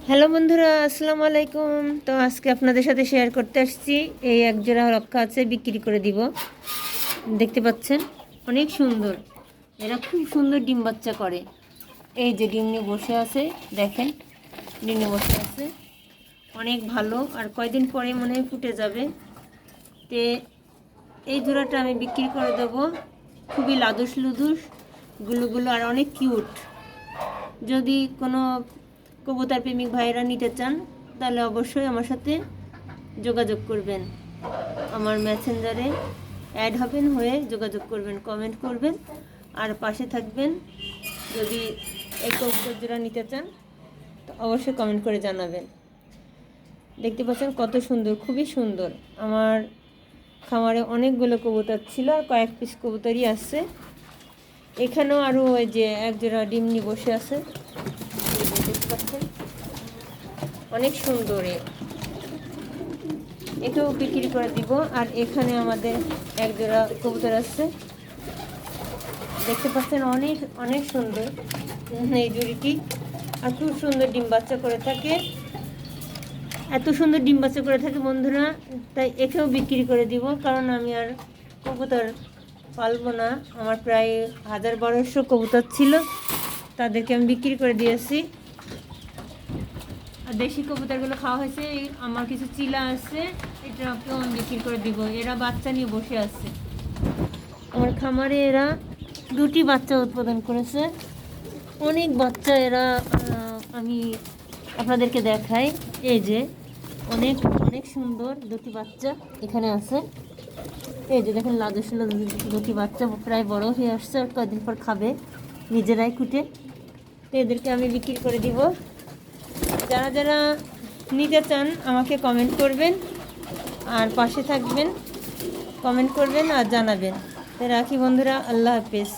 Hello বন্ধুরা, আসসালামু আলাইকুম। তো আজকে আপনাদের সাথে শেয়ার করতে আসছি, এই এক জোড়া রক্ষা আছে, বিক্রি করে দিব। দেখতে পাচ্ছেন অনেক সুন্দর, এরা খুব সুন্দর ডিম বাচ্চা করে। এই যে ডিম নিয়ে বসে আছে, দেখেন ডিম নিয়ে বসে আছে, অনেক ভালো। আর কয়দিন পরে মনে হয় ফুটে যাবে। তে এই জোড়াটা আমি বিক্রি করে দেবো। খুবই লাদুস লুদুস গুলো আর অনেক কিউট। যদি কোনো কবুতর প্রেমিক ভাইয়েরা নিতে চান তাহলে অবশ্যই আমার সাথে যোগাযোগ করবেন, আমার মেসেঞ্জারে অ্যাড হবেন, হয়ে যোগাযোগ করবেন, কমেন্ট করবেন আর পাশে থাকবেন। যদি এই কবুতর জোড়া নিতে চান তো অবশ্যই কমেন্ট করে জানাবেন। দেখতে পাচ্ছেন কত সুন্দর, খুবই সুন্দর। আমার খামারে অনেকগুলো কবুতর ছিল, আর কয়েক পিস কবুতরই আছে। এখানেও আরও ওই যে এক জোড়া ডিম নিয়ে বসে আছে, দেখতে পাচ্ছেন অনেক সুন্দর। এটাও বিক্রি করে দিব। আর এখানে আমাদের এক জোড়া কবুতর আছে, দেখতে পাচ্ছেন অনেক অনেক সুন্দর এই জুড়িটি। আর খুব সুন্দর ডিম বাচ্চা করে থাকে, এত সুন্দর ডিম বাচ্চা করে থাকে বন্ধুরা। তাই একেও বিক্রি করে দিব, কারণ আমি আর কবুতর পালবো না। আমার প্রায় 1000-1200 কবুতর ছিল, তাদেরকে আমি বিক্রি করে দিয়েছি। আর দেশি কবুতরগুলো খাওয়া হয়েছে। আমার কিছু চিলা আছে, এটাকেও আমি বিক্রি করে দিব। এরা বাচ্চা নিয়ে বসে আছে আমার খামারে। এরা 2টি বাচ্চা উৎপাদন করেছে, অনেক বাচ্চা এরা। আমি আপনাদেরকে দেখাই, এই যে অনেক অনেক সুন্দর 2টি বাচ্চা এখানে আছে। এই যে দেখেন লাদুস 2টি বাচ্চা প্রায় বড় হয়ে আসছে, আর কয়েকদিন পর খাবে নিজেরাই কুটে। তো এদেরকে আমি বিক্রি করে দিব। যারা যারা নিতে চান আমাকে কমেন্ট করবেন আর পাশে থাকবেন, কমেন্ট করবেন আর জানাবেন। তো রাখি বন্ধুরা, আল্লাহ হাফেজ।